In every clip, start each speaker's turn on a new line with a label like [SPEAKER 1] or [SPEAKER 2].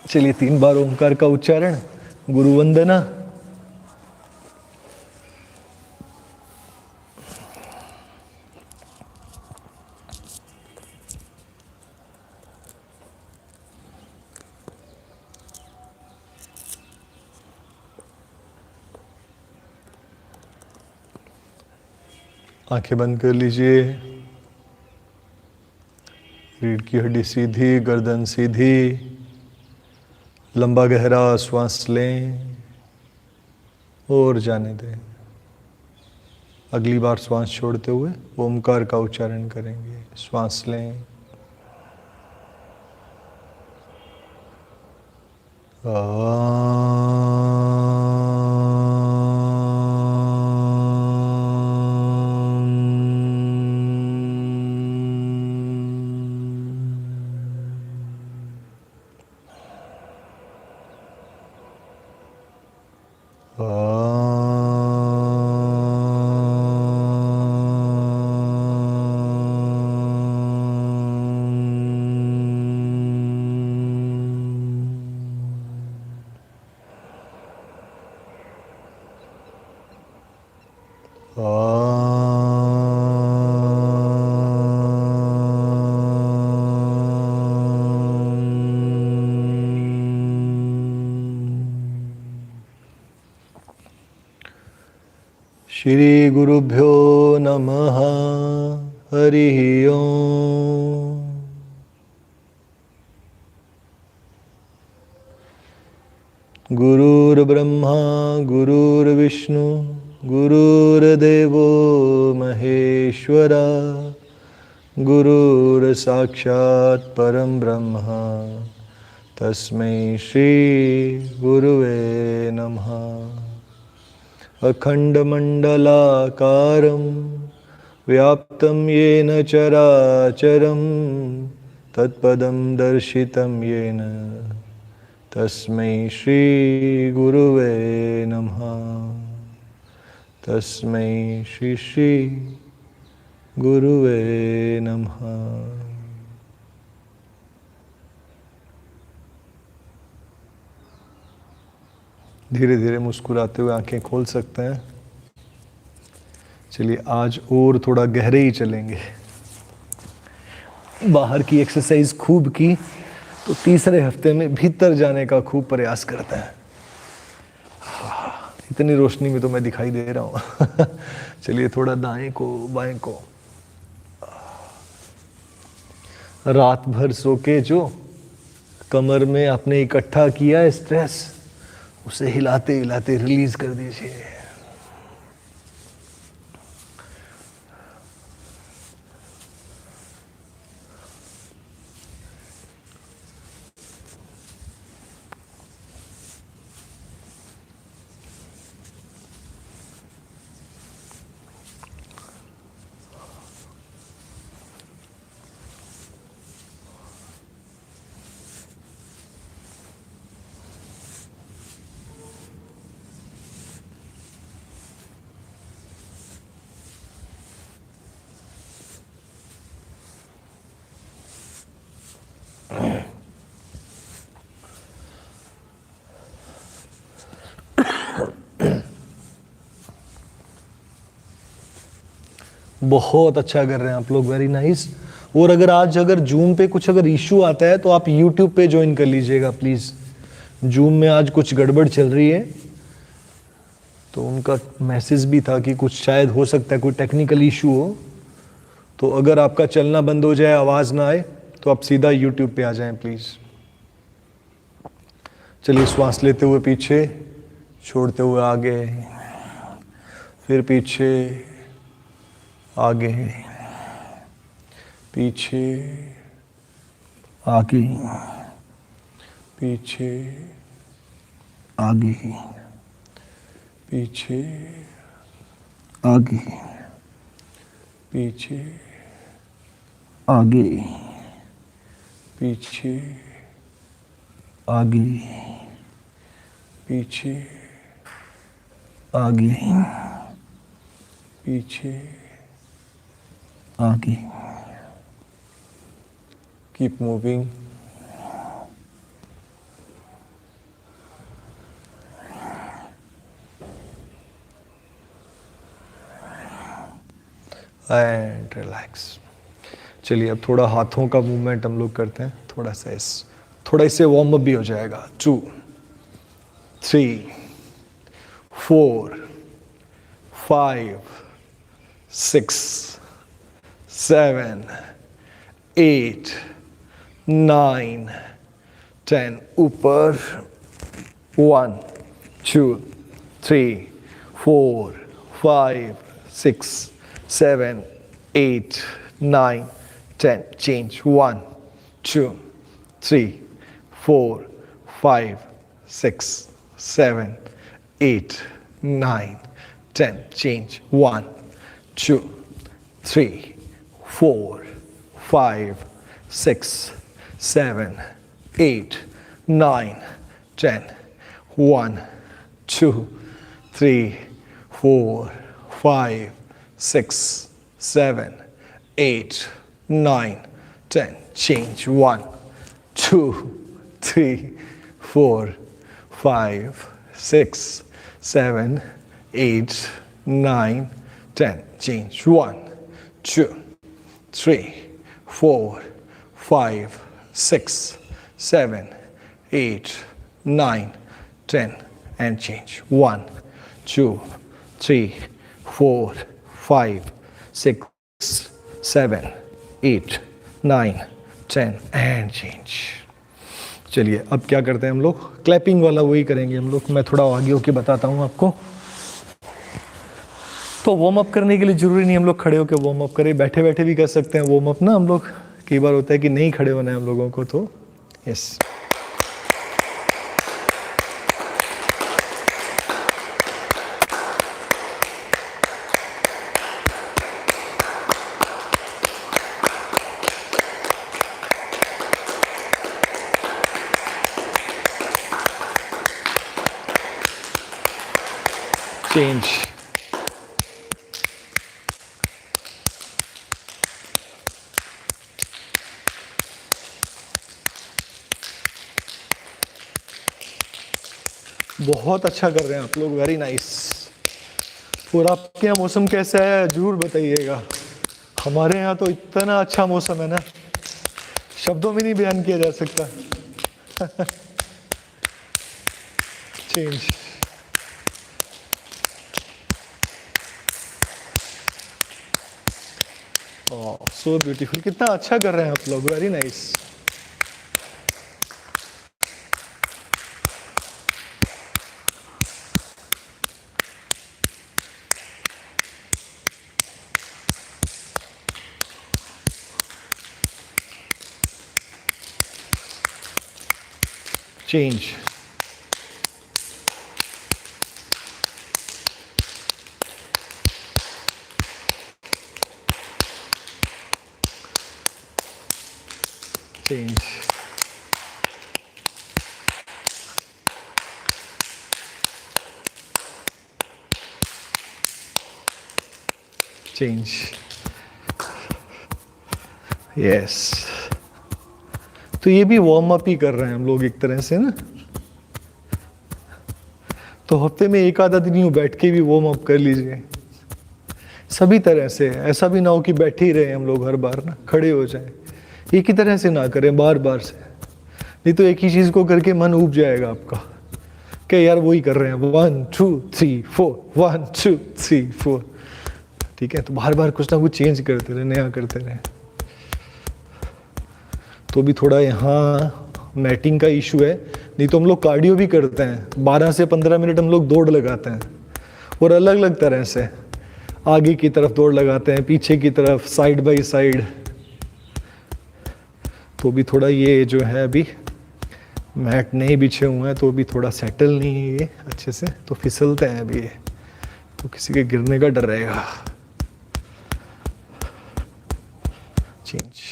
[SPEAKER 1] चलिए 3 बार ओंकार का उच्चारण, गुरु वंदना। आंखें बंद कर लीजिए। रीढ़ की हड्डी सीधी, गर्दन सीधी। लंबा गहरा श्वास लें और जाने दें। अगली बार श्वास छोड़ते हुए ओमकार का उच्चारण करेंगे। श्वास लें। श्री गुरुभ्यो नमः। हरि ओम। गुरुर्ब्रह्मा गुरुर्विष्णु गुरुर्देवो महेश्वरा, गुरुर्साक्षात् परं ब्रह्म तस्मै श्री गुरुवे नमः। अखण्डमण्डलाकारं व्याप्तं येन चराचरं तत्पदं दर्शितं येन तस्मै श्री गुरुवे नमः। तस्मै श्री श्री गुरुवे नमः। धीरे धीरे मुस्कुराते हुए आंखें खोल सकते हैं। चलिए आज और थोड़ा गहरे ही चलेंगे। बाहर की एक्सरसाइज खूब की तो तीसरे हफ्ते में भीतर जाने का खूब प्रयास करते हैं। इतनी रोशनी में तो मैं दिखाई दे रहा हूँ। चलिए थोड़ा दाएं को बाएं को। रात भर सो के जो कमर में आपने इकट्ठा किया है स्ट्रेस, उसे हिलाते हिलाते रिलीज कर दीजिए। बहुत अच्छा कर रहे हैं आप लोग, वेरी नाइस। और अगर जूम पे कुछ इशू आता है तो आप यूट्यूब पे ज्वाइन कर लीजिएगा प्लीज। जूम में आज कुछ गड़बड़ चल रही है, तो उनका मैसेज भी था कि कुछ शायद हो सकता है कोई टेक्निकल इशू हो। तो अगर आपका चलना बंद हो जाए, आवाज ना आए, तो आप सीधा यूट्यूब पे आ जाएं प्लीज। चलिए श्वास लेते हुए पीछे, छोड़ते हुए आगे, फिर पीछे, आगे, पीछे, आगे, पीछे, आगे, पीछे, आगे, पीछे, आगे, पीछे, आगे, पीछे, आगे, पीछे, आगे, कीप मूविंग। And relax. चलिए अब थोड़ा हाथों का मूवमेंट हम लोग करते हैं, थोड़ा इससे वार्म अप भी हो जाएगा। 2 3 4 5 6 7 8 9 10। ऊपर 1 2 3 4 5 6 7 8 9 10। Change 1 2 3 4 5 6 7 8 9 10. Change 1 2 3 4 5 6 7 8 9 10. 1 2 3 4 5 6 7 8 9 10. Change 1 2 3 4 5 6 7 8 9 10. Change 1 2 3 4 5 6 7 8 9 10. And change 1 2 3 4 5 6 7 8 9 10. And change. चलिए अब क्या करते हैं हम लोग, क्लैपिंग वाला वही करेंगे हम लोग। मैं थोड़ा आगे होके बताता हूँ आपको। तो वार्म अप करने के लिए जरूरी नहीं हम लोग खड़े होकर वार्म अप करें, बैठे बैठे भी कर सकते हैं वार्म अप ना हम लोग। कई बार होता है कि नहीं खड़े होना है हम लोगों को, तो यस। Change. बहुत अच्छा कर रहे हैं आप लोग, वेरी नाइस। और आपके यहाँ मौसम कैसा है जरूर बताइएगा। हमारे यहाँ तो इतना अच्छा मौसम है ना, शब्दों में नहीं बयान किया जा सकता। चेंज। सो ब्यूटीफुल, कितना अच्छा कर रहे हैं आप लोग, very nice. Change. Change. Change. Yes. तो ये भी वार्म अप ही कर रहे हैं हम लोग एक तरह से ना। तो हफ्ते में एक आधा दिन यूं बैठ के भी वार्म अप कर लीजिए सभी तरह से। ऐसा भी ना हो कि बैठे ही रहे हम लोग हर बार ना, खड़े हो जाए। एक ही तरह से ना करें बार बार से, नहीं तो एक ही चीज को करके मन ऊब जाएगा आपका कि यार वही कर रहे हैं 1 2 3 4 1 2 3 4। ठीक है, तो बार बार कुछ ना कुछ चेंज करते रहे, नया करते रहे। तो भी थोड़ा यहाँ मैटिंग का इशू है, नहीं तो हम लोग कार्डियो भी करते हैं। 12 से 15 मिनट हम लोग दौड़ लगाते हैं, और अलग अलग तरह से आगे की तरफ दौड़ लगाते हैं, पीछे की तरफ, साइड बाय साइड। तो भी थोड़ा ये जो है अभी मैट नहीं बिछे हुए हैं, तो भी थोड़ा सेटल नहीं है ये अच्छे से, तो फिसलते हैं अभी ये, तो किसी के गिरने का डर रहेगा। चेंज।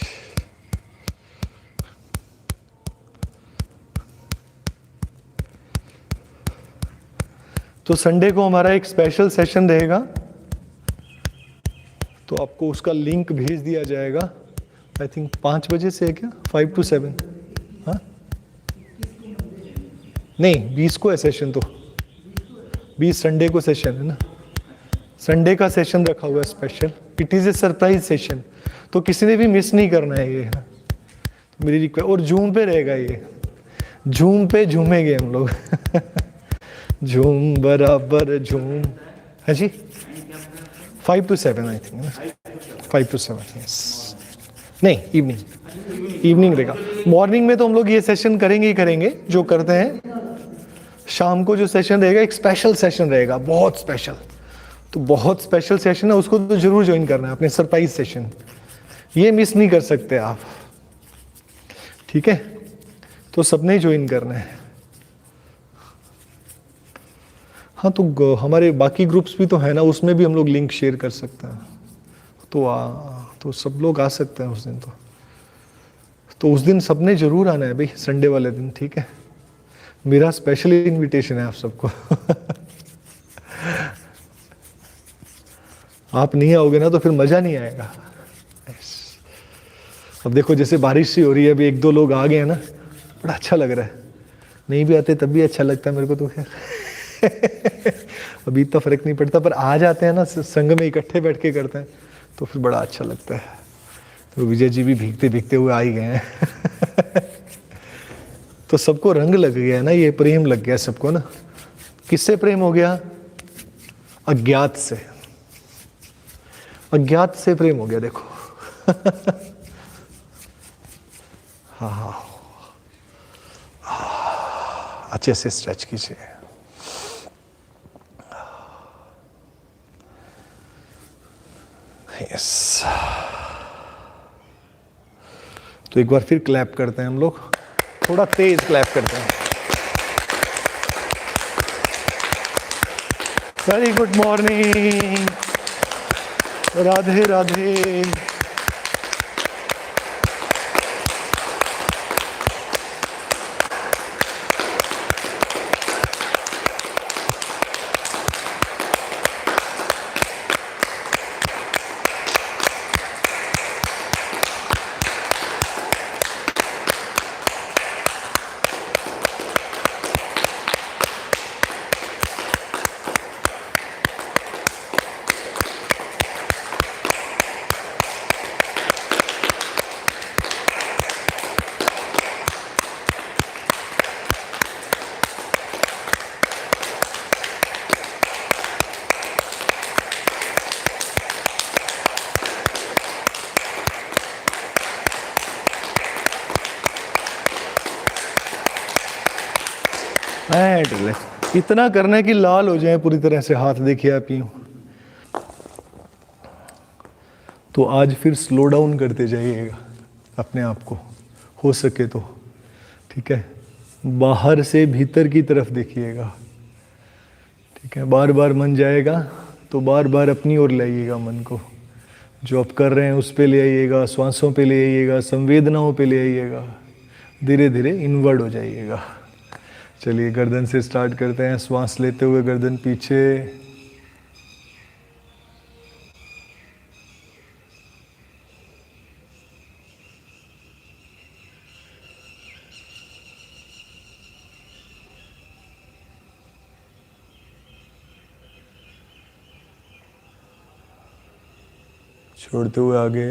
[SPEAKER 1] तो संडे को हमारा एक स्पेशल सेशन रहेगा, तो आपको उसका लिंक भेज दिया जाएगा। आई थिंक 5 बजे से है क्या, 5 to 7? हाँ नहीं, 20 को है सेशन, तो 20 संडे को सेशन है ना, संडे का सेशन रखा हुआ है special. It is a surprise session, तो किसी ने भी मिस नहीं करना है ये, मेरी रिक्वेस्ट। और जूम पे रहेगा ये, झूम पे झूमेंगे हम लोग झूम बराबर झूम। है जी, 5 to 7 I think, 5 to 7 yes. नहीं, इवनिंग रहेगा। मॉर्निंग में तो हम लोग ये सेशन करेंगे ही करेंगे जो करते हैं। शाम को जो सेशन रहेगा एक स्पेशल सेशन रहेगा, बहुत स्पेशल। तो बहुत स्पेशल सेशन है, उसको तो जरूर ज्वाइन करना है, अपने सरप्राइज सेशन, ये मिस नहीं कर सकते आप, ठीक है? तो सबने ज्वाइन करना है। हाँ, तो हमारे बाकी ग्रुप्स भी तो है ना, उसमें भी हम लोग लिंक शेयर कर सकते हैं, तो सब लोग आ सकते हैं उस दिन। तो उस दिन सबने जरूर आना है भाई, संडे वाले दिन, ठीक है? मेरा स्पेशल इनविटेशन है आप सबको आप नहीं आओगे ना तो फिर मजा नहीं आएगा। अब देखो जैसे बारिश सी हो रही है, अभी 1-2 लोग आ गए हैं ना, बड़ा अच्छा लग रहा है। नहीं भी आते तब भी अच्छा लगता है मेरे को तो, खैर अभी इतना फर्क नहीं पड़ता, पर आ जाते हैं ना संग में, इकट्ठे बैठ के करते हैं तो फिर बड़ा अच्छा लगता है। तो विजय जी भी भीगते भीगते हुए आ ही गए हैं तो सबको रंग लग गया ना, ये प्रेम लग गया सबको ना। किससे प्रेम हो गया? अज्ञात से, अज्ञात से प्रेम हो गया, देखो हाँ, अच्छे से स्ट्रेच कीजिए। यस, तो एक बार फिर क्लैप करते हैं हम लोग, थोड़ा तेज क्लैप करते हैं। Very good morning, Radhe Radhe. इतना करना है कि लाल हो जाए पूरी तरह से हाथ, देखिए आप यूं। तो आज फिर स्लो डाउन करते जाइएगा अपने आप को, हो सके तो, ठीक है? बाहर से भीतर की तरफ देखिएगा, ठीक है? बार बार मन जाएगा तो बार बार अपनी ओर लाइएगा मन को, जो आप कर रहे हैं उस पे ले आइएगा, श्वासों पे ले आइएगा, संवेदनाओं पे ले आइएगा, धीरे धीरे इनवर्ड हो जाइएगा। चलिए गर्दन से स्टार्ट करते हैं, श्वास लेते हुए गर्दन पीछे, छोड़ते हुए आगे,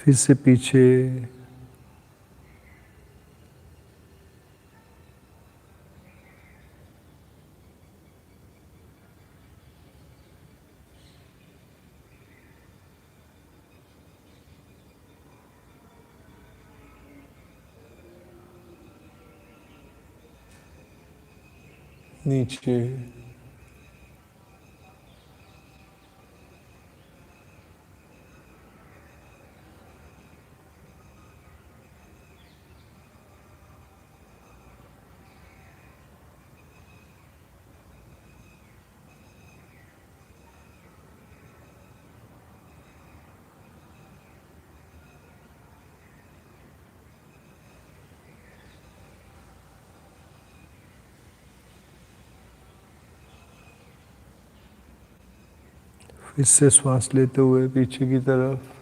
[SPEAKER 1] फिर से पीछे, नीचे, इससे श्वास लेते हुए पीछे की तरफ।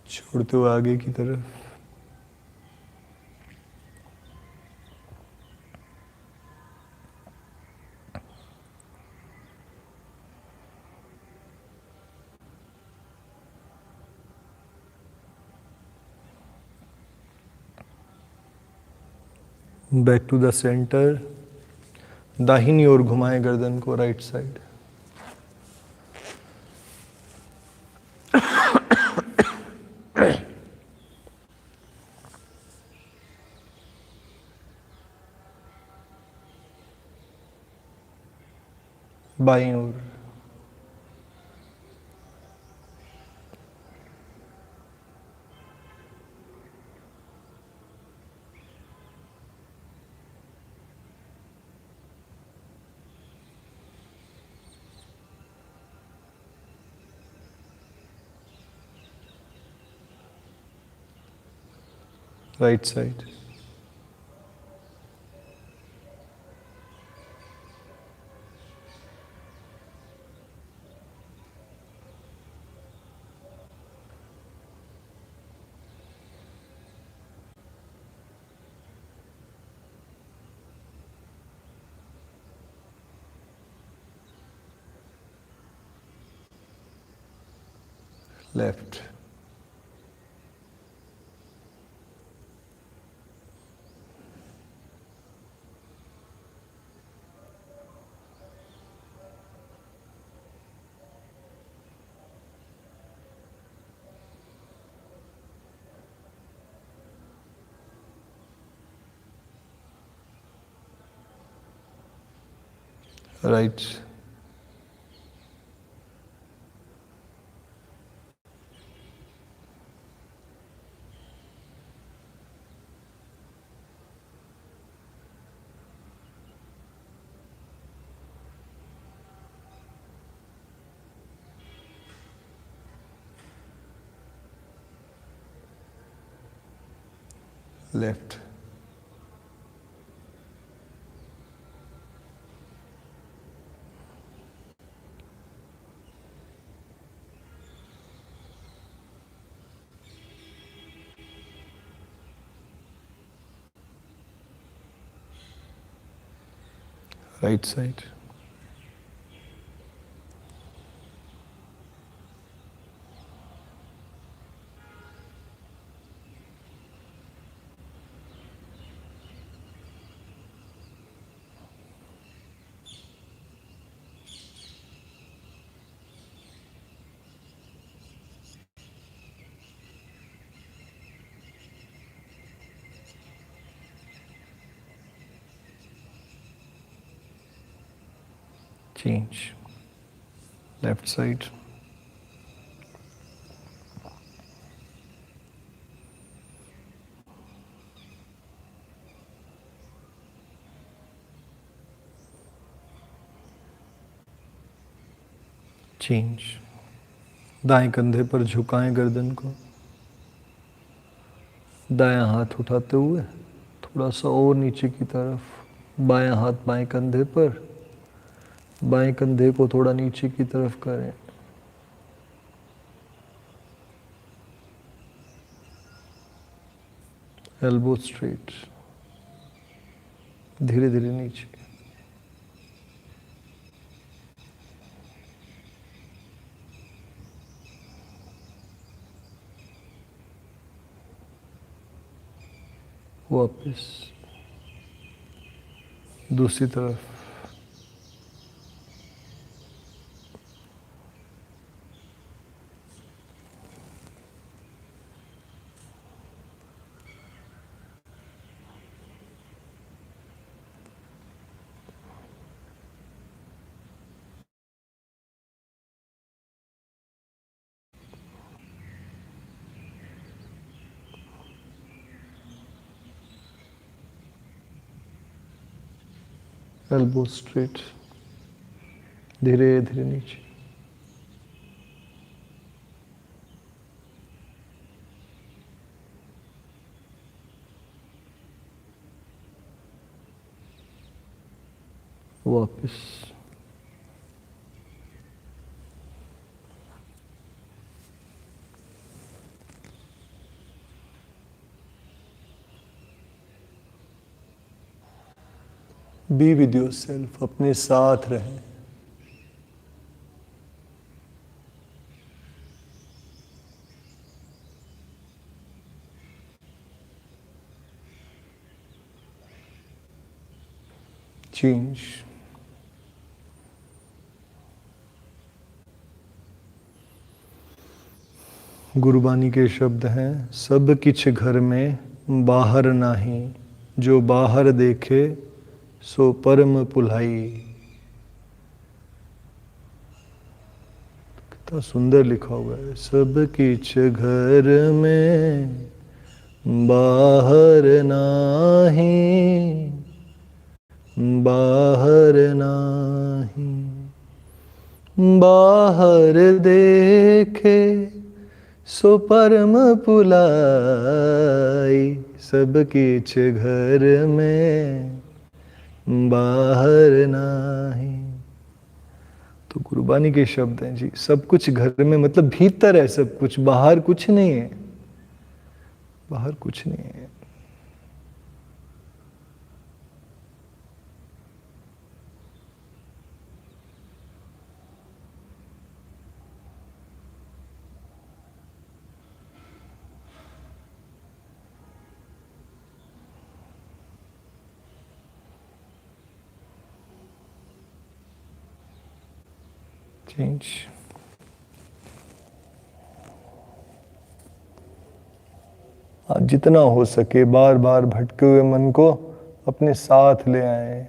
[SPEAKER 1] छोड़ते हुए आगे की तरफ। Back to the centre. दाहिनी ओर घुमाएं गर्दन को, राइट साइड। बाईं ओर। Right side. Left. Right. Left. Right side. Change. Left side. Change. दाएं कंधे पर झुकाएं गर्दन को। दायां हाथ उठाते हुए थोड़ा सा और नीचे की तरफ। बायां हाथ बाएं कंधे पर। बाएं कंधे को थोड़ा नीचे की तरफ करें। Elbow straight. धीरे धीरे नीचे। वापस दूसरी तरफ। एल्बो स्ट्रेट, धीरे धीरे नीचे। वापस। बी विद योरसेल्फ, अपने साथ रहें। चेंज। गुरबानी के शब्द हैं, सब किछ घर में बाहर नाही, जो बाहर देखे सो परम पुलाई। कितना सुंदर लिखा हुआ है, सब किछ घर में बाहर नाही, बाहर नाही, बाहर देखे सो परम पुलाई। सब किछ घर में बाहर नाही। तो गुरबानी के शब्द हैं जी, सब कुछ घर में मतलब भीतर है सब कुछ, बाहर कुछ नहीं है, बाहर कुछ नहीं है। चेंज। आप जितना हो सके बार बार भटके हुए मन को अपने साथ ले आए।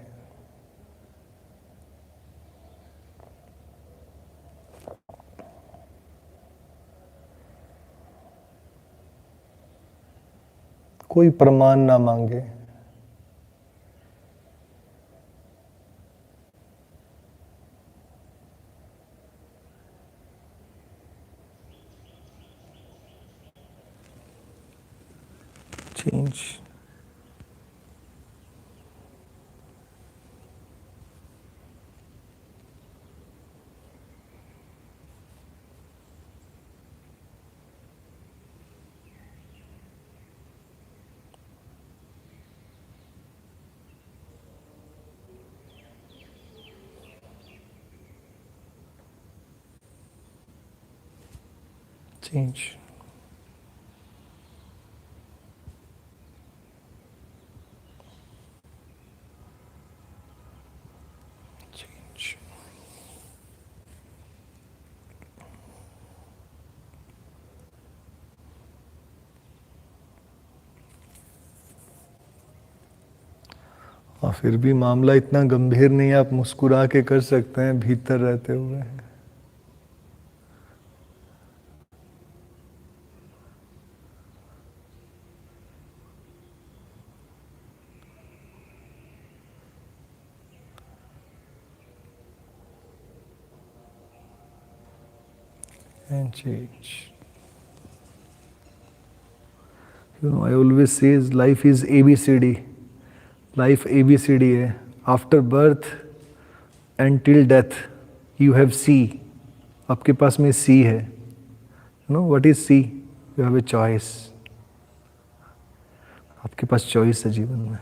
[SPEAKER 1] कोई प्रमाण ना मांगे। चेंज। चेंज। चेंज। और फिर भी मामला इतना गंभीर नहीं है, आप मुस्कुरा के कर सकते हैं भीतर रहते हुए। And change. You know, I always say life is ABCD. Life ABCD है. After birth and till death, you have C. आपके पास में C है. You know what is C? You have a choice. आपके पास choice है जीवन में.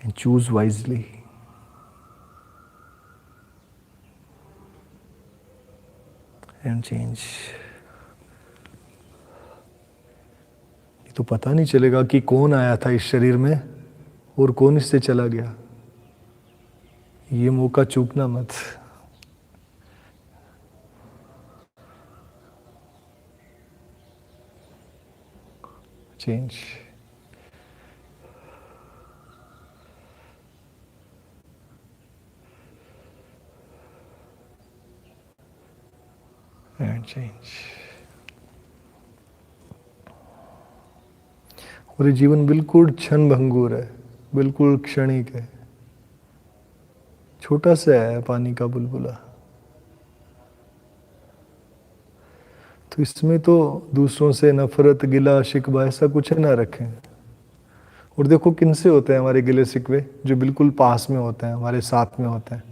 [SPEAKER 1] And choose wisely. And change. तो पता नहीं चलेगा कि कौन आया था इस शरीर में और कौन इससे चला गया। ये मौका चूकना मत। चेंज। And change. और ये जीवन बिल्कुल क्षण भंगुर है। बिल्कुल क्षणिक है, छोटा सा है पानी का बुलबुला। तो इसमें तो दूसरों से नफरत, गिला शिकवा ऐसा कुछ ना रखें। और देखो किन से होते हैं हमारे गिले शिकवे, जो बिल्कुल पास में होते हैं, हमारे साथ में होते हैं।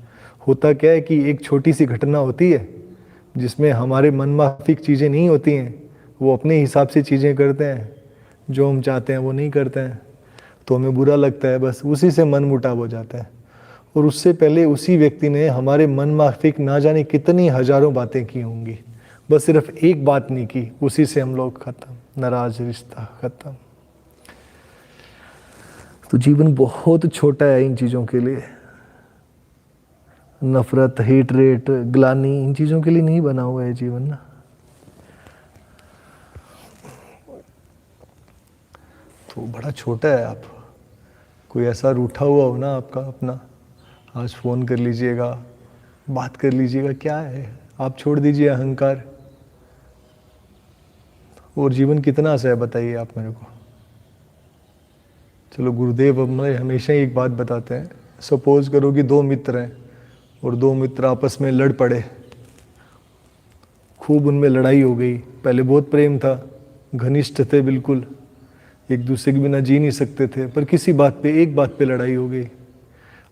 [SPEAKER 1] होता क्या है कि एक छोटी सी घटना होती है जिसमें हमारे मन माफिक चीज़ें नहीं होती हैं, वो अपने हिसाब से चीज़ें करते हैं, जो हम चाहते हैं वो नहीं करते हैं, तो हमें बुरा लगता है, बस उसी से मन मुटाव हो जाता है। और उससे पहले उसी व्यक्ति ने हमारे मन माफिक ना जाने कितनी हजारों बातें की होंगी, बस सिर्फ एक बात नहीं की, उसी से हम लोग खत्म, नाराज, रिश्ता खत्म। तो जीवन बहुत छोटा है इन चीज़ों के लिए। नफरत, हेट रेट, ग्लानी, इन चीज़ों के लिए नहीं बना हुआ है जीवन ना। तो बड़ा छोटा है। आप कोई ऐसा रूठा हुआ हो ना आपका अपना, आज फ़ोन कर लीजिएगा, बात कर लीजिएगा, क्या है, आप छोड़ दीजिए अहंकार। और जीवन कितना सा है बताइए आप मेरे को। चलो गुरुदेव हमें हमेशा ही एक बात बताते हैं, सपोज करो कि दो मित्र हैं और दो मित्र आपस में लड़ पड़े, खूब उनमें लड़ाई हो गई। पहले बहुत प्रेम था, घनिष्ठ थे बिल्कुल, एक दूसरे के बिना जी नहीं सकते थे, पर किसी बात पे, एक बात पे लड़ाई हो गई।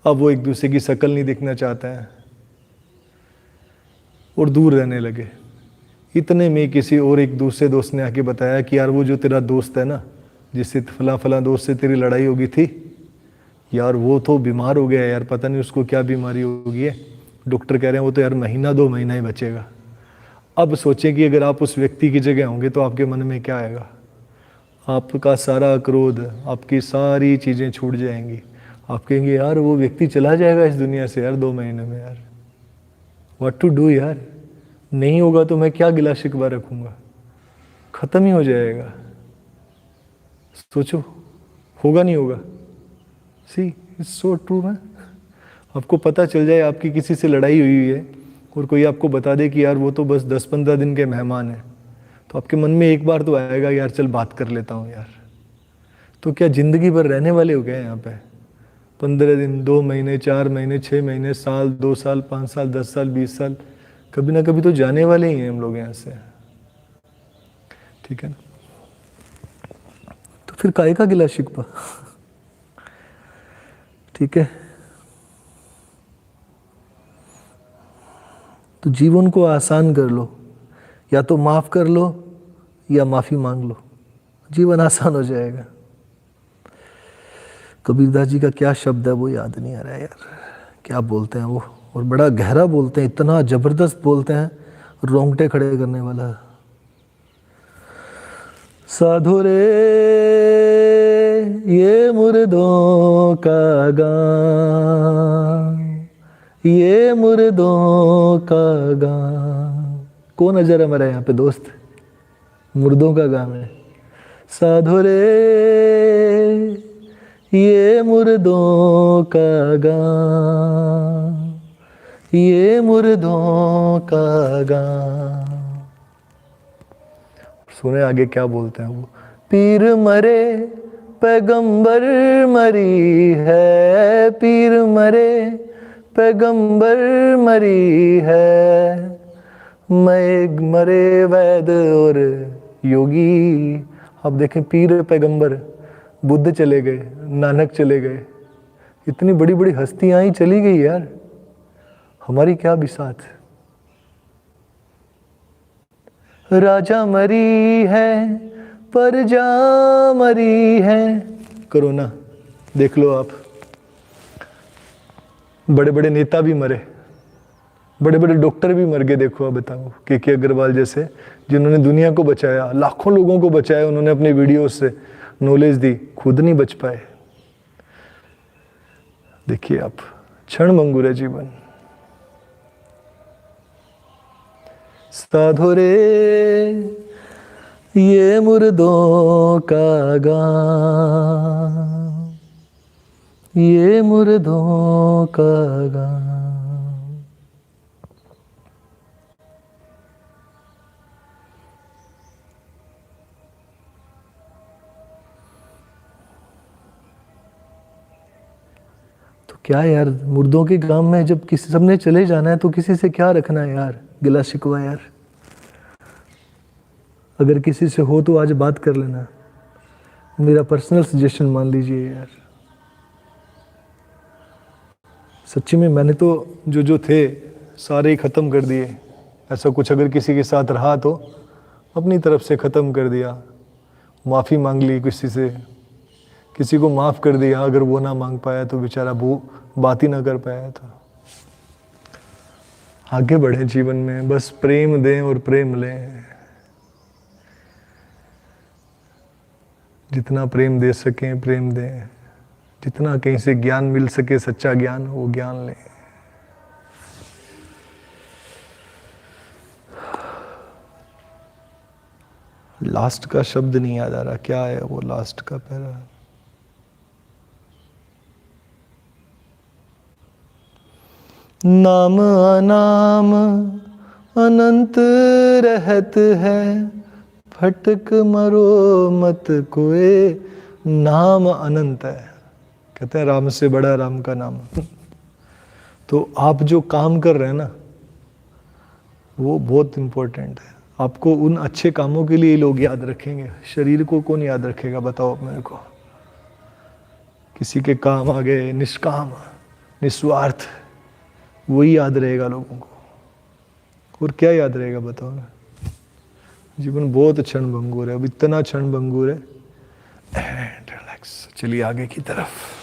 [SPEAKER 1] अब वो एक दूसरे की शक्ल नहीं दिखना चाहते हैं और दूर रहने लगे। इतने में किसी और एक दूसरे दोस्त ने आके बताया कि यार वो जो तेरा दोस्त है ना, जिससे फला फला दोस्त से तेरी लड़ाई हो गई थी, यार वो तो बीमार हो गया यार, पता नहीं उसको क्या बीमारी हो गई है, डॉक्टर कह रहे हैं वो तो यार महीना 2 महीना ही बचेगा। अब सोचें कि अगर आप उस व्यक्ति की जगह होंगे तो आपके मन में क्या आएगा। आपका सारा क्रोध, आपकी सारी चीज़ें छूट जाएंगी। आप कहेंगे यार वो व्यक्ति चला जाएगा इस दुनिया से यार 2 महीने में, यार व्हाट टू डू यार, नहीं होगा तो मैं क्या गिला शिकवा रखूँगा, ख़त्म ही हो जाएगा। सोचो, होगा नहीं होगा। See it's so true man. आपको पता चल जाए आपकी किसी से लड़ाई हुई है और कोई आपको बता दे कि यार वो तो बस 10-15 दिन के मेहमान हैं, तो आपके मन में एक बार तो आएगा यार चल बात कर लेता हूँ यार। तो क्या ज़िंदगी भर रहने वाले हो गए यहाँ पे? 15 दिन, 2 महीने, 4 महीने, 6 महीने, साल, 2 साल, 5 साल, 10 साल, 20 साल, कभी ना कभी तो जाने वाले ही हैं हम लोग यहाँ से, ठीक है ना। तो फिर काहे का गिला शिकवा, ठीक है। तो जीवन को आसान कर लो, या तो माफ कर लो या माफी मांग लो, जीवन आसान हो जाएगा। कबीरदास जी का क्या शब्द है वो याद नहीं आ रहा है यार, क्या बोलते हैं वो, और बड़ा गहरा बोलते हैं, इतना जबरदस्त बोलते हैं, रोंगटे खड़े करने वाला। साधु रे ये मुर्दों का गाँव, ये मुर्दों का गाँव। कौन नजर है मेरा यहाँ पे दोस्त, मुर्दों का गाँव है। साधु रे ये मुर्दों का गाँव, ये मुर्दों का गाँव। सुने आगे क्या बोलते हैं वो, पीर मरे पैगंबर मरी है, पीर मरे पैगंबर मरी है, मैं मरे वैद और योगी। आप देखें पीर पैगंबर, बुद्ध चले गए, नानक चले गए, इतनी बड़ी बड़ी हस्तियां ही चली गई यार, हमारी क्या बिसात। राजा मरी है प्रजा मरी है, कोरोना देख लो आप, बड़े बड़े नेता भी मरे, बड़े बड़े डॉक्टर भी मर गए। देखो आप बताओ, के अग्रवाल जैसे, जिन्होंने दुनिया को बचाया, लाखों लोगों को बचाया, उन्होंने अपने वीडियो से नॉलेज दी, खुद नहीं बच पाए। देखिए आप, क्षण मंगूर है जीवन। साधो रे ये मुर्दों का गाँव, ये मुर्दों का गाँव। क्या यार, मुर्दों के गांव में जब किसी सबने चले जाना है तो किसी से क्या रखना है यार, गिला शिकवा यार। अगर किसी से हो तो आज बात कर लेना, मेरा पर्सनल सजेशन मान लीजिए यार। सच्ची में मैंने तो जो जो थे सारे ही ख़त्म कर दिए। ऐसा कुछ अगर किसी के साथ रहा तो अपनी तरफ से ख़त्म कर दिया, माफ़ी मांग ली किसी से, किसी को माफ़ कर दिया। अगर वो ना मांग पाया तो बेचारा वो बात ही ना कर पाया था। आगे बढ़े जीवन में, बस प्रेम दें और प्रेम लें। जितना प्रेम दे सकें प्रेम दें, जितना कहीं से ज्ञान मिल सके सच्चा ज्ञान वो ज्ञान लें। लास्ट का शब्द नहीं याद आ रहा, क्या है वो लास्ट का पैरा। नाम अनाम अनंत रहत है, फटक मरो मत कोई। नाम अनंत है, कहते हैं राम से बड़ा राम का नाम। तो आप जो काम कर रहे हैं ना वो बहुत इंपॉर्टेंट है। आपको उन अच्छे कामों के लिए लोग याद रखेंगे, शरीर को कौन याद रखेगा बताओ आप मेरे को। किसी के काम आ गए, निष्काम निस्वार्थ, वही याद रहेगा लोगों को। और क्या याद रहेगा बताओ ना। जीवन बहुत क्षण भंगुर है, अब इतना क्षण भंगुर है। एंड रिलैक्स, चलिए आगे की तरफ।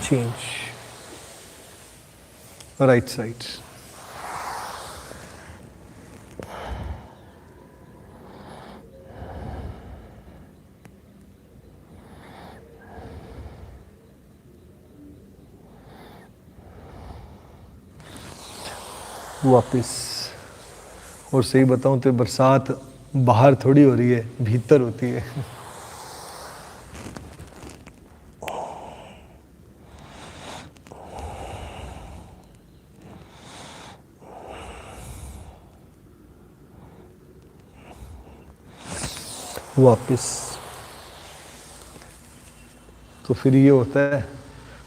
[SPEAKER 1] Change. Right side. वापिस। और सही बताऊं तो बरसात बाहर थोड़ी हो रही है, भीतर होती है। वापिस। तो फिर ये होता है,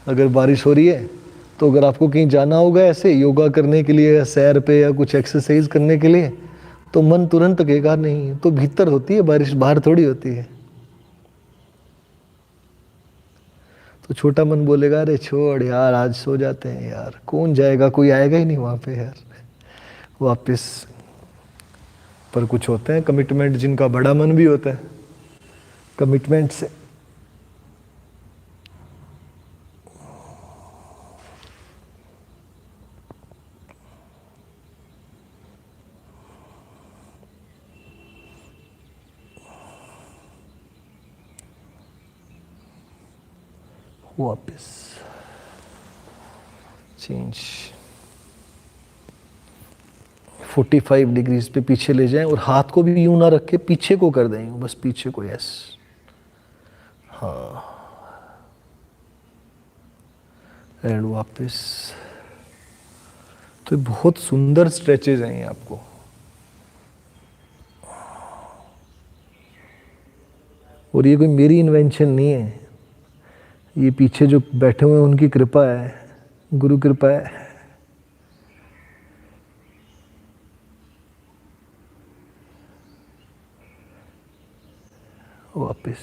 [SPEAKER 1] अगर बारिश हो रही है तो अगर आपको कहीं जाना होगा ऐसे योगा करने के लिए या सैर पे या कुछ एक्सरसाइज करने के लिए, तो मन तुरंत कहेगा नहीं, तो भीतर होती है बारिश, बाहर थोड़ी होती है। तो छोटा मन बोलेगा अरे छोड़ यार, आज सो जाते हैं यार, कौन जाएगा, कोई आएगा ही नहीं वहां पे यार। वापिस। पर कुछ होते हैं कमिटमेंट, जिनका बड़ा मन भी होता है, कमिटमेंट से वापिस। चेंज। 45 डिग्रीज पे पीछे ले जाएं और हाथ को भी यूं ना रख के पीछे को कर दें, बस पीछे को। यस, हाँ। एंड वापस। तो बहुत सुंदर स्ट्रेचेज हैं ये आपको। और ये कोई मेरी इन्वेंशन नहीं है, ये पीछे जो बैठे हुए हैं उनकी कृपा है, गुरु कृपा है। वापिस।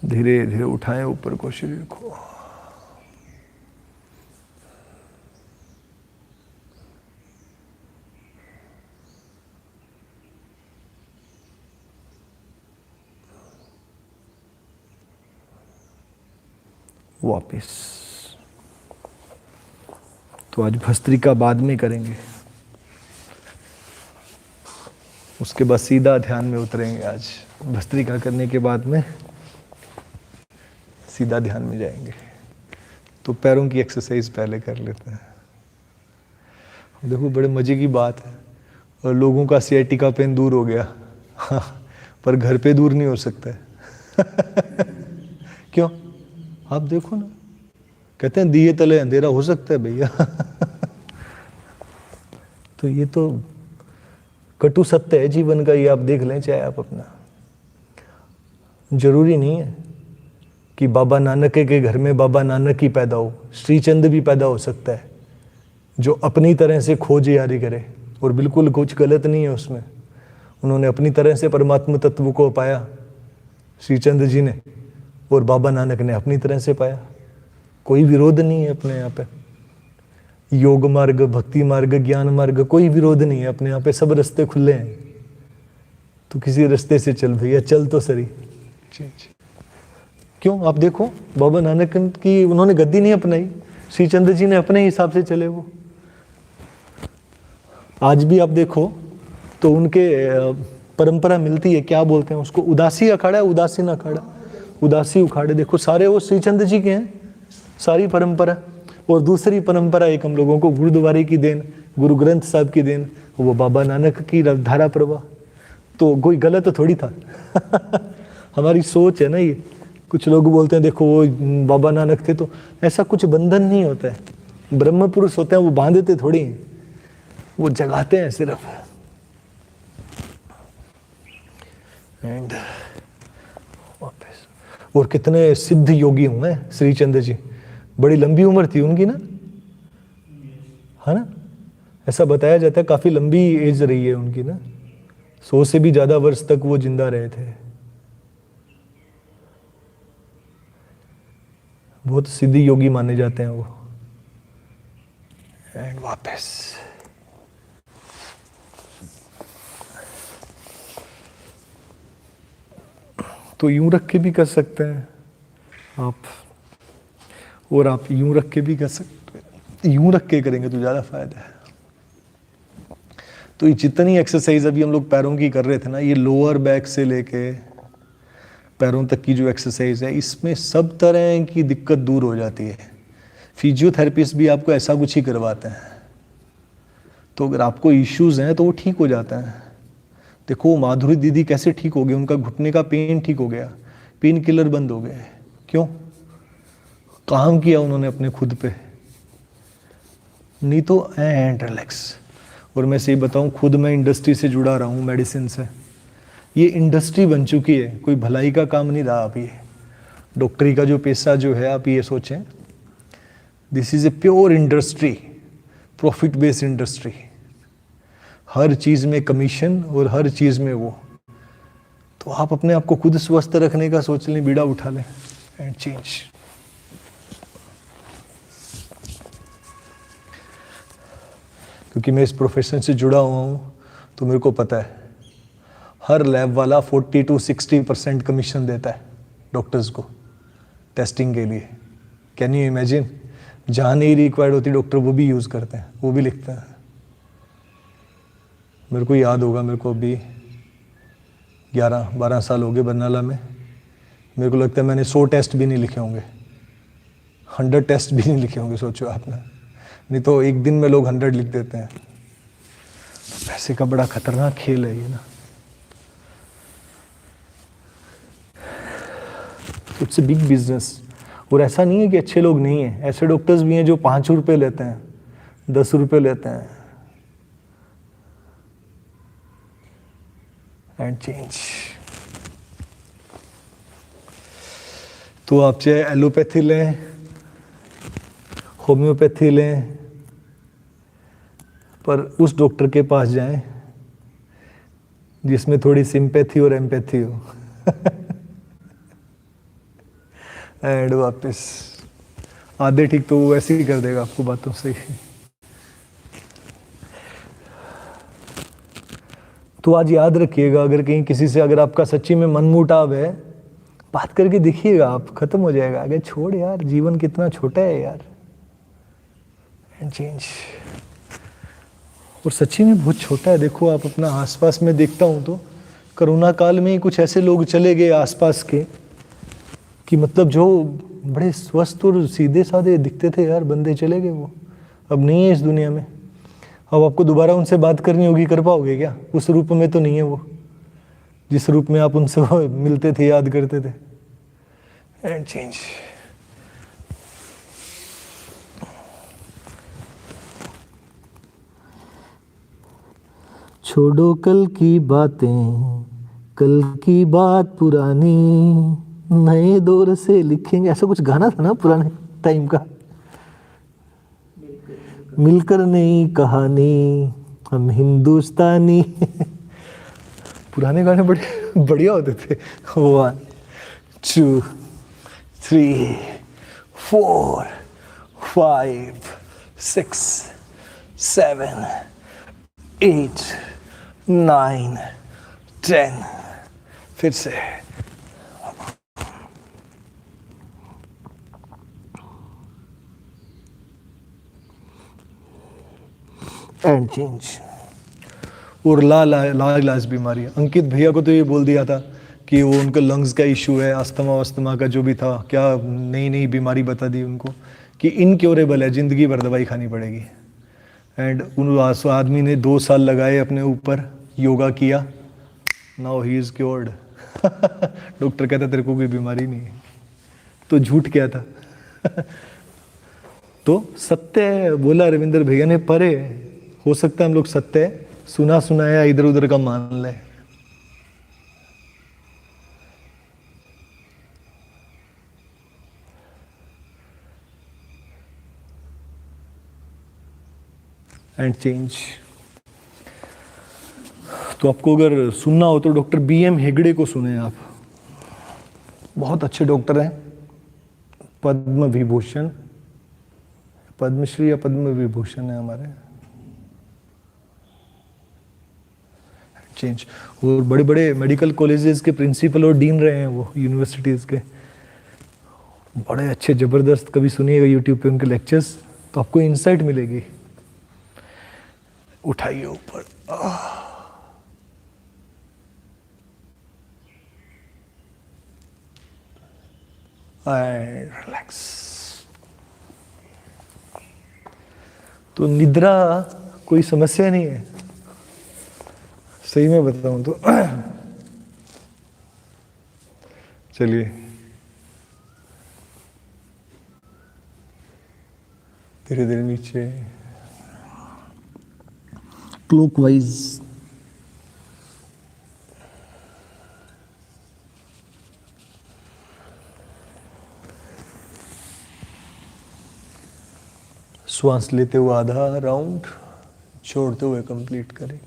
[SPEAKER 1] धीरे धीरे उठाएं ऊपर को शरीर को। वापिस। तो आज भस्त्रिका बाद में करेंगे, उसके बाद सीधा ध्यान में उतरेंगे। आज भस्त्रिका करने के बाद में सीधा ध्यान में जाएंगे। तो पैरों की एक्सरसाइज पहले कर लेते हैं। देखो बड़े मजे की बात है, और लोगों का सियाटिका पेन दूर हो गया। हाँ, पर घर पे दूर नहीं हो सकता है। क्यों? आप देखो ना, कहते हैं दिए तले अंधेरा हो सकता है भैया। तो ये तो कटु सत्य है जीवन का, ये आप देख लें चाहे आप अपना। जरूरी नहीं है कि बाबा नानक के घर में बाबा नानक ही पैदा हो, श्रीचंद भी पैदा हो सकता है जो अपनी तरह से खोज यारी करे, और बिल्कुल कुछ गलत नहीं है उसमें। उन्होंने अपनी तरह से परमात्मा तत्व को पाया, श्रीचंद जी ने, और बाबा नानक ने अपनी तरह से पाया। कोई विरोध नहीं है अपने यहाँ पे। योग मार्ग, भक्ति मार्ग, ज्ञान मार्ग, कोई विरोध नहीं है अपने यहाँ पे, सब रास्ते खुले हैं। तो किसी रास्ते से चल भैया, चल तो सही। क्यों? आप देखो बाबा नानक की उन्होंने गद्दी नहीं अपनाई, श्रीचंद जी ने अपने हिसाब से चले। वो आज भी आप देखो तो उनके परंपरा मिलती है, क्या बोलते हैं उसको, उदासी अखाड़ा, उदासीन अखाड़ा, उदासी उखाड़े। देखो सारे वो श्रीचंद जी के हैं, सारी परंपरा। और दूसरी परंपरा एक हम लोगों को गुरुद्वारे की देन, गुरु ग्रंथ साहब की देन, वो बाबा नानक की धारा प्रवाह। तो कोई गलत थोड़ी था। हमारी सोच है ना ये। कुछ लोग बोलते हैं देखो वो बाबा नानक थे, तो ऐसा कुछ बंधन नहीं होता है। ब्रह्म पुरुष होते हैं, वो बांधते थोड़ी हैं, वो जगाते हैं सिर्फ। एंड और कितने सिद्ध योगी हुए श्रीचंद जी, बड़ी लंबी उम्र थी उनकी ना, है ना? ऐसा बताया जाता है काफी लंबी एज रही है उनकी ना, 100 से भी ज्यादा वर्ष तक वो जिंदा रहे थे। बहुत सिद्धि योगी माने जाते हैं वो। एंड वापस तो यूं रख के भी कर सकते हैं आप, और आप यूं रख के भी कर सकते हैं। यूं रख के करेंगे तो ज्यादा फायदा है। तो ये जितनी एक्सरसाइज अभी हम लोग पैरों की कर रहे थे ना, ये लोअर बैक से लेके पैरों तक की जो एक्सरसाइज है, इसमें सब तरह की दिक्कत दूर हो जाती है। फिजियोथेरेपिस्ट भी आपको ऐसा कुछ ही करवाते हैं। तो अगर आपको इश्यूज हैं तो वो ठीक हो जाता है। देखो माधुरी दीदी कैसे ठीक हो गए, उनका घुटने का पेन ठीक हो गया, पेन किलर बंद हो गए। क्यों? काम किया उन्होंने अपने खुद पे, नहीं तो एंड रिलैक्स। और मैं सही बताऊं, खुद मैं इंडस्ट्री से जुड़ा रहा हूँ, मेडिसिन से। ये इंडस्ट्री बन चुकी है, कोई भलाई का काम नहीं रहा आप। ये डॉक्टरी का जो पैसा जो है, आप ये सोचें, this is a pure industry, profit based industry. हर चीज में कमीशन और हर चीज में वो। तो आप अपने आप को खुद स्वस्थ रखने का सोच लें, बीड़ा उठा लें एंड चेंज। क्योंकि मैं इस प्रोफेशन से जुड़ा हुआ हूँ, तो मेरे को पता है हर लैब वाला 40 to 60% कमीशन देता है डॉक्टर्स को टेस्टिंग के लिए। Can you imagine? जहाँ नहीं रिक्वायर्ड होती डॉक्टर वो भी यूज़ करते हैं, वो भी लिखते हैं। मेरे को याद होगा, मेरे को अभी 11-12 साल हो गए बरनाला में। मेरे को लगता है मैंने 100 टेस्ट भी नहीं लिखे होंगे, 100 टेस्ट भी नहीं लिखे होंगे, सोचो आपने। नहीं तो एक दिन में लोग 100 लिख देते हैं। पैसे का बड़ा खतरनाक खेल है ये ना। It's a big business. और ऐसा नहीं है कि अच्छे लोग नहीं हैं, ऐसे डॉक्टर्स भी हैं जो 5 रुपए लेते हैं, 10 रुपए लेते हैं। And change. तो आप चाहे एलोपैथी लें, होम्योपैथी लें, पर उस डॉक्टर के पास जाएं जिसमें थोड़ी सिंपैथी और एम्पैथी हो। एंड वापस आधे ठीक तो वो वैसे ही कर देगा आपको बातों से। तो आज याद रखिएगा, अगर कहीं किसी से अगर आपका सच्ची में मनमुटाव है, बात करके देखिएगा, आप खत्म हो जाएगा। अगर छोड़ यार, जीवन कितना छोटा है यार। And change. और सच्ची में बहुत छोटा है। देखो आप अपना आसपास में देखता हूं तो कोरोना काल में ही कुछ ऐसे लोग चले गए आसपास के कि मतलब जो बड़े स्वस्थ और सीधे साधे दिखते थे यार बंदे, चले गए वो, अब नहीं है इस दुनिया में। अब आपको दोबारा उनसे बात करनी होगी, कर पाओगे क्या? उस रूप में तो नहीं है वो, जिस रूप में आप उनसे मिलते थे, याद करते थे। And change. छोड़ो कल की बातें, कल की बात पुरानी, नए दौर से लिखेंगे, ऐसा कुछ गाना था ना पुराने टाइम का। मिलकर नई कहानी, हम हिंदुस्तानी। पुराने गाने बड़े बढ़िया होते थे। 1 2 3 4 5 6 7 8 9 10। फिर से। And change. और लाइलाज बीमारी, अंकित भैया को तो ये बोल दिया था कि वो उनका लंग्स का इशू है, अस्थमा वस्थमा का जो भी था, क्या नई नई बीमारी बता दी उनको कि इनक्योरेबल है, ज़िंदगी भर दवाई खानी पड़ेगी। एंड उन आदमी ने 2 साल लगाए अपने ऊपर, योगा किया, now he is cured. Doctor कहता तेरे को कोई बीमारी नहीं है, तो झूठ क्या था? तो सत्य है, बोला रविंद्र भैया ने, परे हो सकता है हम लोग सत्य है सुना सुनाया इधर उधर का मान ले। And change. तो आपको अगर सुनना हो तो डॉक्टर BM हेगड़े को सुने आप, बहुत अच्छे डॉक्टर हैं, पद्म विभूषण, पद्मश्री या पद्म विभूषण है हमारे। चेंज। और बड़े बड़े मेडिकल कॉलेजेस के प्रिंसिपल और डीन रहे हैं वो, यूनिवर्सिटीज़ के, बड़े अच्छे ज़बरदस्त। कभी सुनिएगा यूट्यूब पे उनके लेक्चर्स, तो आपको इंसाइट मिलेगी। उठाइए ऊपर, रिलैक्स। तो निद्रा कोई समस्या नहीं है, सही में बताऊं तो। चलिए, धीरे धीरे नीचे, क्लॉकवाइज। श्वास लेते हुए आधा राउंड, छोड़ते हुए कंप्लीट करें।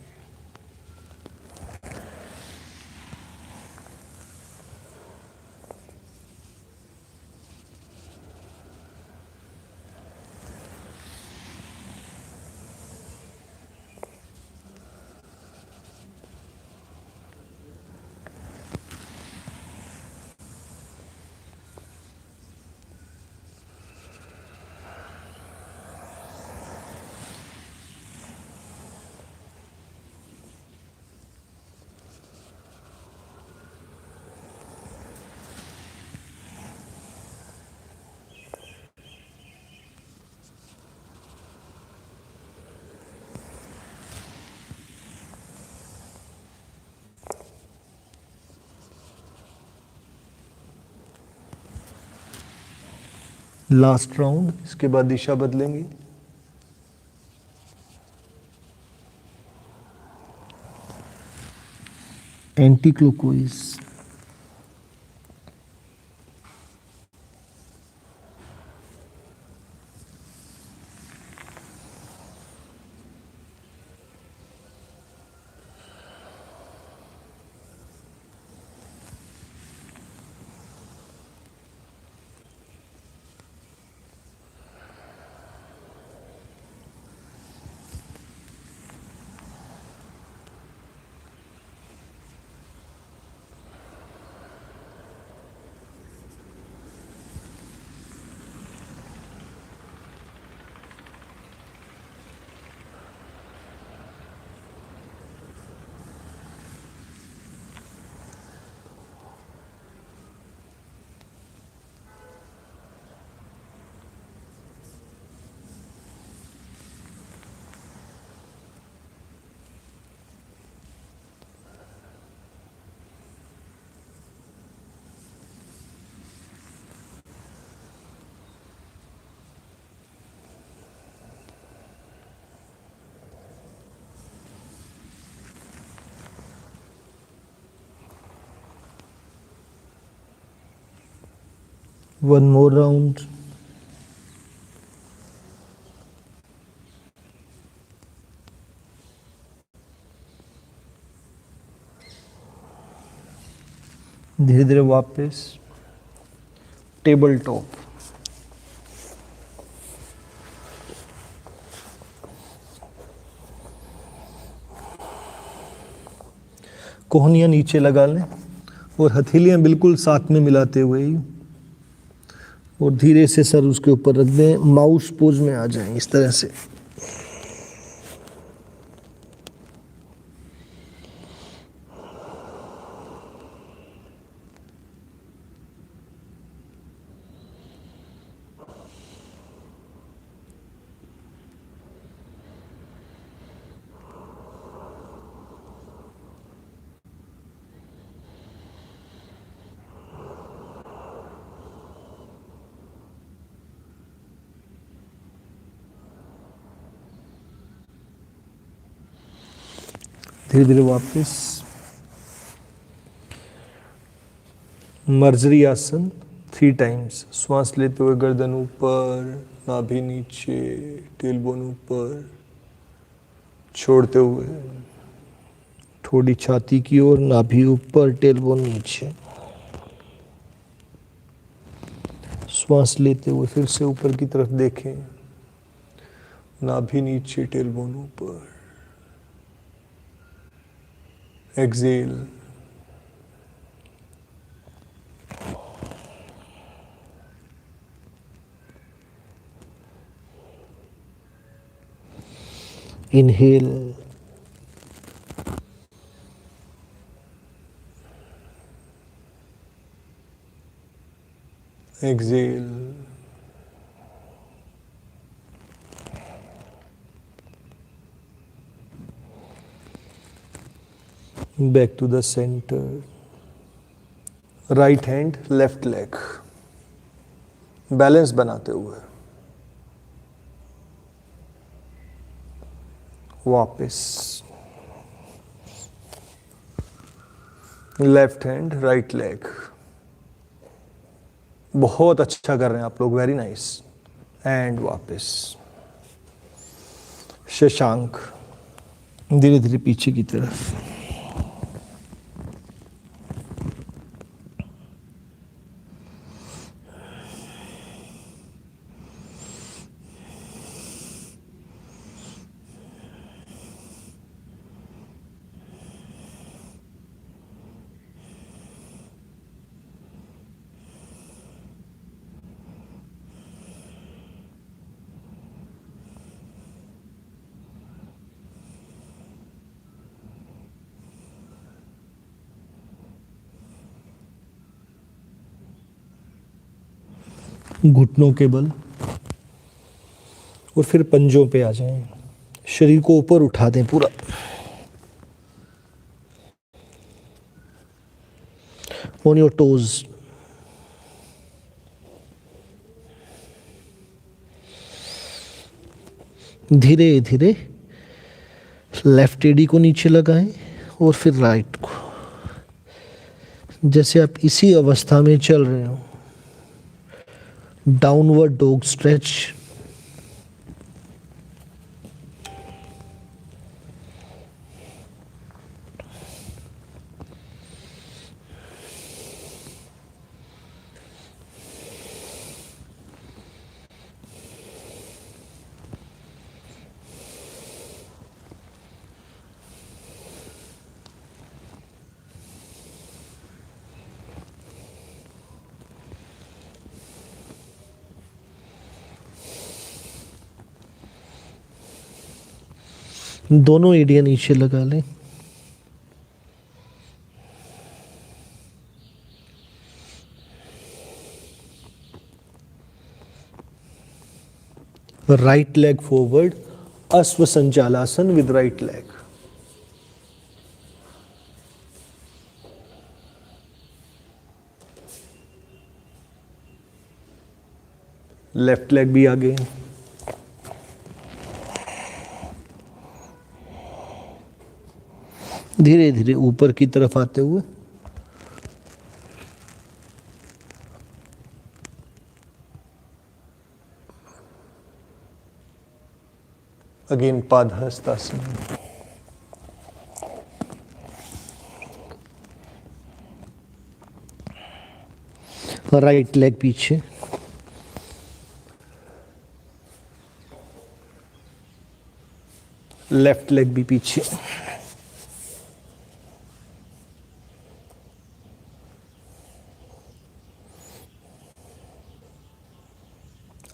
[SPEAKER 1] लास्ट राउंड, इसके बाद दिशा बदलेंगे। Anti clockwise. One more round. धीरे धीरे वापस टेबल टॉप। कोहनियाँ नीचे लगा लें और हथेलियाँ बिल्कुल साथ में मिलाते हुए ही, और धीरे से सर उसके ऊपर रख दें, माउस पोज में आ जाएं इस तरह से। धीरे धीरे वापस मर्जरी आसन 3 टाइम्स। श्वास लेते हुए गर्दन ऊपर, नाभि नीचे, टेलबोन ऊपर, छोड़ते हुए थोड़ी छाती की ओर, नाभि ऊपर, टेलबोन नीचे। श्वास लेते हुए फिर से ऊपर की तरफ देखें, नाभि नीचे, टेलबोन ऊपर। Exhale. Inhale. Exhale. Back to the center. Right hand left leg, balance बनाते हुए वापस। Left hand right leg. बहुत अच्छा कर रहे हैं आप लोग, वेरी नाइस। एंड वापस शशांक, धीरे धीरे पीछे की तरफ। घुटनों के बल और फिर पंजों पे आ जाएं। शरीर को ऊपर उठा दें पूरा। On your toes. धीरे धीरे लेफ्ट एडी को नीचे लगाएं और फिर राइट को, जैसे आप इसी अवस्था में चल रहे हो। Downward dog stretch. दोनों एड़ियां नीचे लगा लें। Right leg forward, Ashwa Sanchalanasana with right leg. Left leg भी आगे। धीरे धीरे ऊपर की तरफ आते हुए अगेन पादहस्तासन। राइट लेग पीछे, लेफ्ट लेग भी पीछे।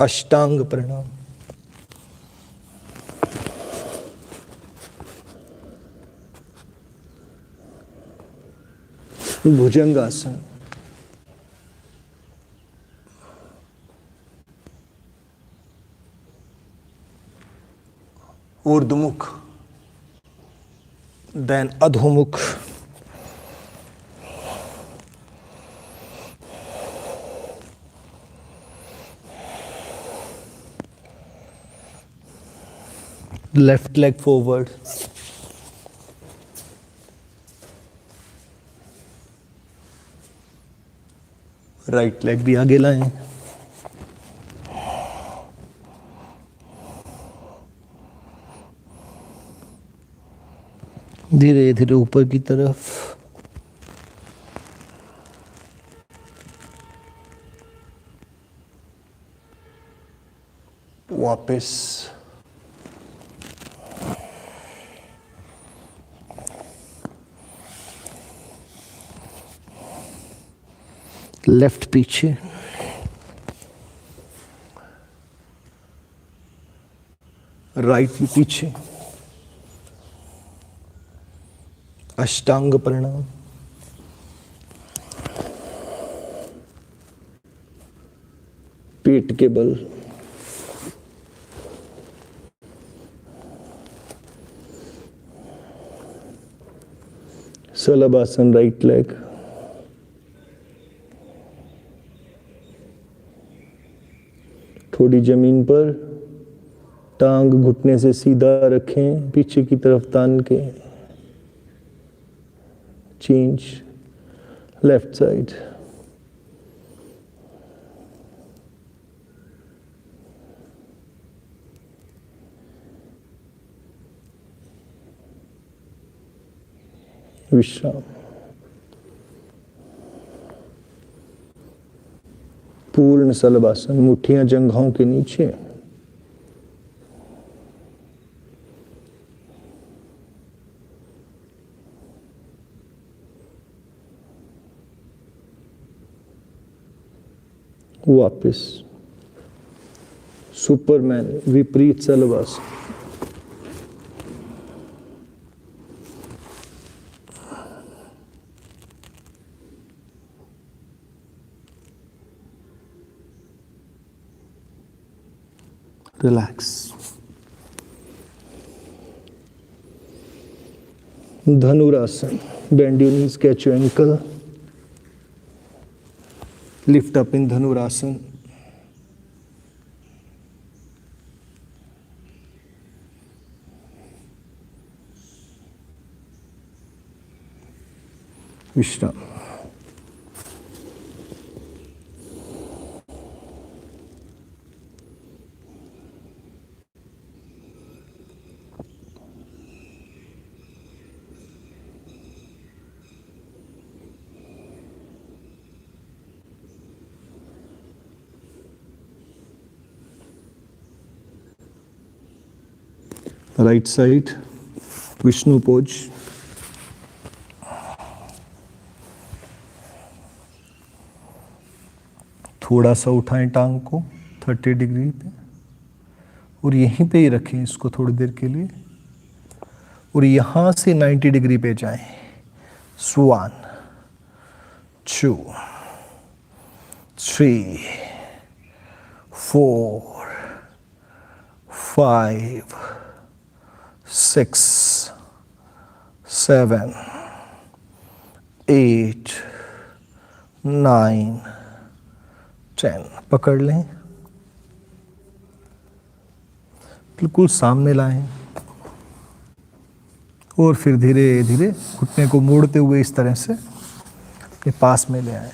[SPEAKER 1] Ashtanga Pranam. Bhujangasana. Urdhvamukh, then Adhomukh. Left leg forward, right leg भी आगे लाएं। धीरे धीरे ऊपर की तरफ। वापस लेफ्ट पीछे, राइट भी पीछे। अष्टांग प्रणाम। पेट के बल, शलभासन, राइट लेग। थोड़ी जमीन पर, टांग घुटने से सीधा रखें, पीछे की तरफ तान के। Change, left side. विश्राम। पूर्ण शलभासन, मुट्ठियां जंघों के नीचे। वापस superman, Viparita Shalabhasana. Relax. Dhanurasana, bend your knees, catch your ankle, lift up in Dhanurasana. विश्राम। Right side, Vishnu pose. थोड़ा सा उठाएं टांग को 30 डिग्री पे और यहीं पे ही रखें इसको थोड़ी देर के लिए, और यहां से 90 डिग्री पे जाएं। 1 2 3 4 5 6 7 8 9 10। पकड़ लें, बिल्कुल सामने लाएं और फिर धीरे धीरे घुटने को मोड़ते हुए इस तरह से अपने पास में ले आए।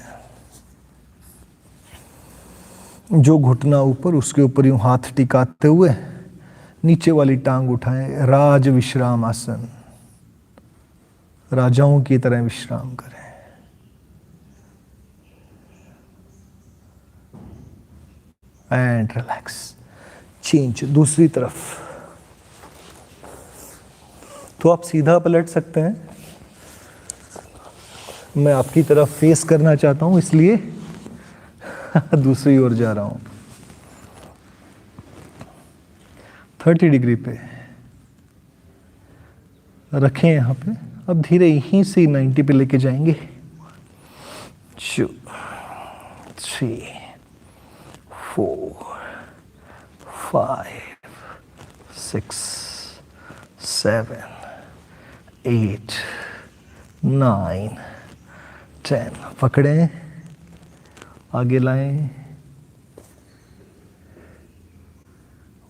[SPEAKER 1] जो घुटना ऊपर, उसके ऊपर यूं हाथ टिकाते हुए नीचे वाली टांग उठाएं, राज विश्राम आसन, राजाओं की तरह विश्राम करें। And relax. चेंज दूसरी तरफ। तो आप सीधा पलट सकते हैं, मैं आपकी तरफ फेस करना चाहता हूं इसलिए दूसरी ओर जा रहा हूं। 30 डिग्री पे रखें यहां पे। अब धीरे यहीं से 90 पे लेके जाएंगे। 2 3 4 5 6 7 8 9 10। पकड़ें, आगे लाएं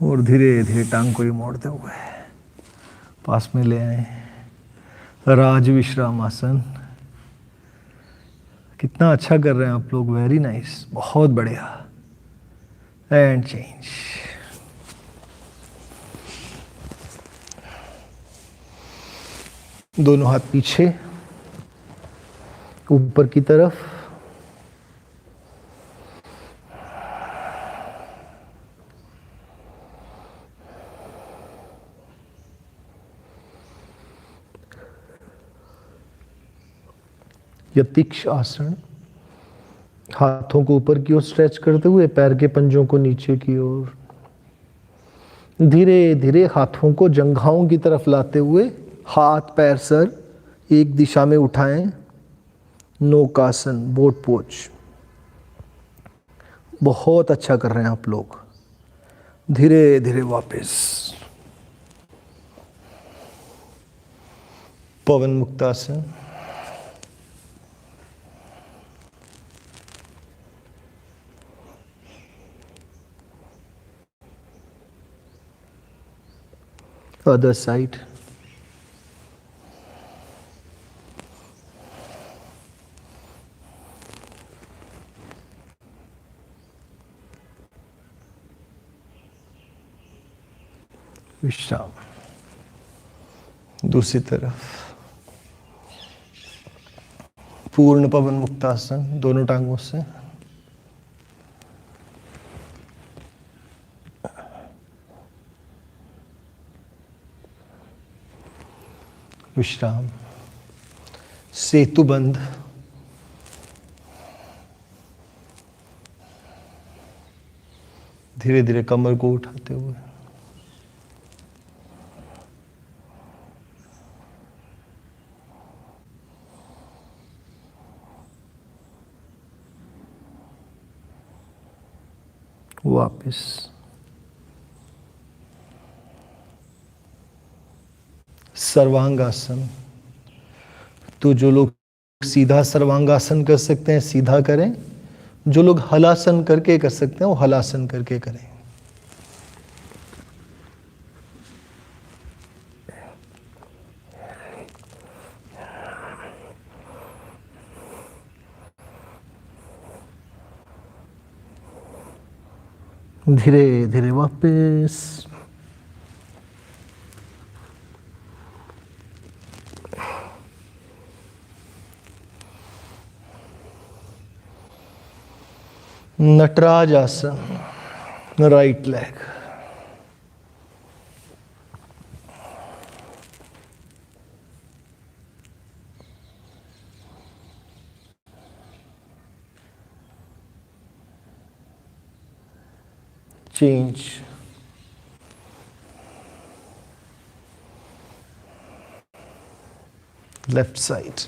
[SPEAKER 1] और धीरे धीरे टांग को ही मोड़ते हुए पास में ले आए। राज विश्राम आसन। कितना अच्छा कर रहे हैं आप लोग, वेरी नाइस, बहुत बढ़िया। And change. दोनों हाथ पीछे ऊपर की तरफ। यतिक्ष आसन। हाथों को ऊपर की ओर स्ट्रेच करते हुए पैर के पंजों को नीचे की ओर, धीरे धीरे हाथों को जंघाओं की तरफ लाते हुए हाथ पैर सर एक दिशा में उठाएं। नौकासन, बोट पोज। बहुत अच्छा कर रहे हैं आप लोग। धीरे धीरे वापस। पवन मुक्तासन। Other side. विश्राम। दूसरी तरफ पूर्ण पवन मुक्तासन, दोनों टांगों से। विश्राम। सेतुबंध। धीरे धीरे कमर को उठाते हुए। वापस। सर्वांगासन। तो जो लोग सीधा सर्वांगासन कर सकते हैं सीधा करें, जो लोग हलासन करके कर सकते हैं वो हलासन करके करें। धीरे धीरे वापस। नटराज आसन, right leg. Change. Left side.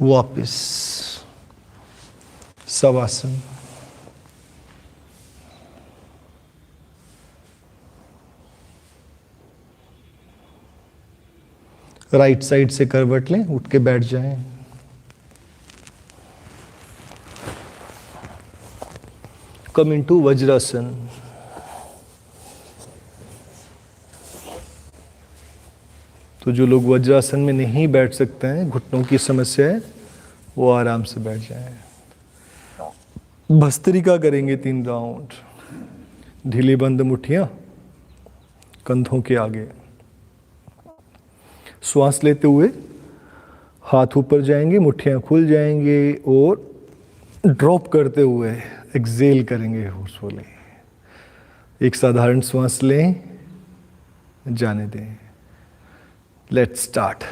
[SPEAKER 1] वापस शवासन। राइट साइड से करवट लें, उठ के बैठ जाएं। Come into vajrasana. तो जो लोग वज्रासन में नहीं बैठ सकते हैं, घुटनों की समस्या है, वो आराम से बैठ जाएं। भस्त्रिका करेंगे 3 राउंड। ढीली बंद मुट्ठियां कंधों के आगे। श्वास लेते हुए हाथ ऊपर जाएंगे, मुट्ठियां खुल जाएंगे और ड्रॉप करते हुए एक्सेल करेंगे फोर्सफुली। एक साधारण श्वास लें, जाने दें। Let's start.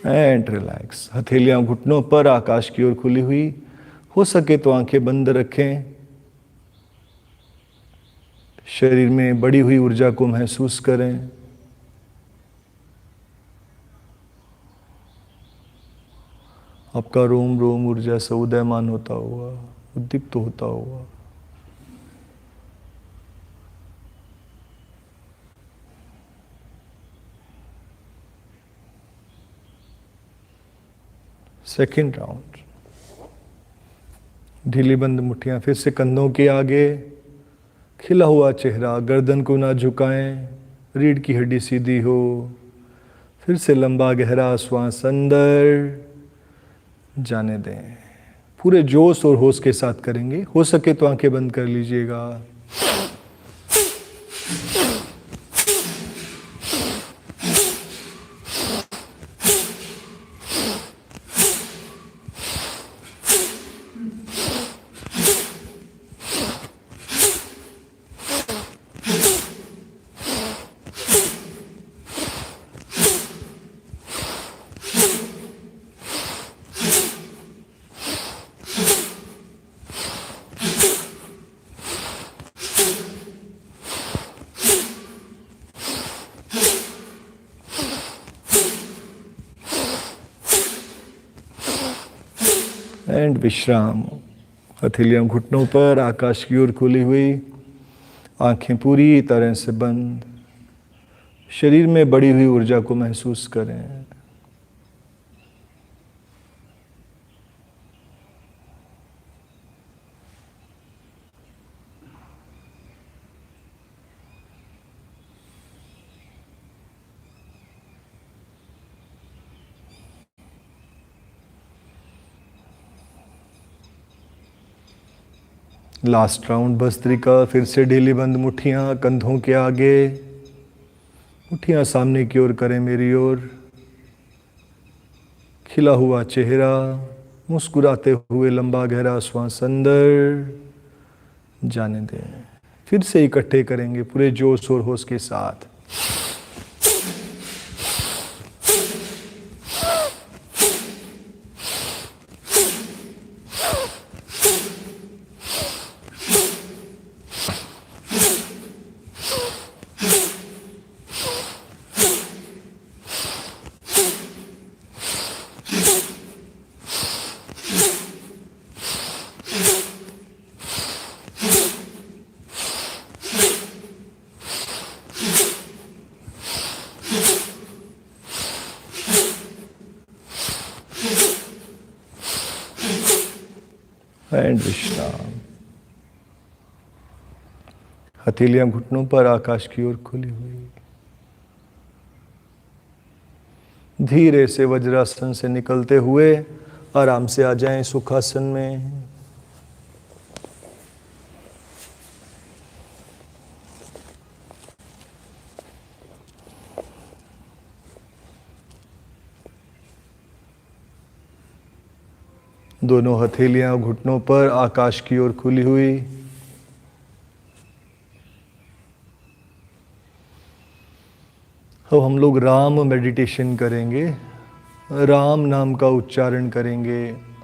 [SPEAKER 1] And relax. हथेलियां घुटनों पर, आकाश की ओर खुली हुई। हो सके तो आंखें बंद रखें। शरीर में बढ़ी हुई ऊर्जा को महसूस करें। आपका रोम रोम ऊर्जा से उदयमान होता हुआ, उद्दीप्त होता हुआ। Second round. ढीली बंद मुट्ठियां फिर से कंधों के आगे। खिला हुआ चेहरा, गर्दन को ना झुकाएं, रीढ़ की हड्डी सीधी हो। फिर से लंबा गहरा श्वास अंदर, जाने दें। पूरे जोश और होश के साथ करेंगे। हो सके तो आंखें बंद कर लीजिएगा। एंड विश्राम। हथेलियां घुटनों पर, आकाश की ओर खुली हुई, आंखें पूरी तरह से बंद। शरीर में बढ़ी हुई ऊर्जा को महसूस करें। Last round bhastrika. फिर से ढीली बंद मुट्ठियां कंधों के आगे। मुट्ठियां सामने की ओर करें, मेरी ओर। खिला हुआ चेहरा, मुस्कुराते हुए लंबा गहरा श्वास अंदर, जाने दें। फिर से इकट्ठे करेंगे पूरे जोश और होश के साथ। एंड विश्राम। हथेलियां घुटनों पर, आकाश की ओर खुली हुई। धीरे से वज्रासन से निकलते हुए आराम से आ जाएं सुखासन में। दोनों हथेलियां घुटनों पर, आकाश की ओर खुली हुई। अब हम लोग राम मेडिटेशन करेंगे। राम नाम का उच्चारण करेंगे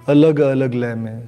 [SPEAKER 1] अलग अलग लय में।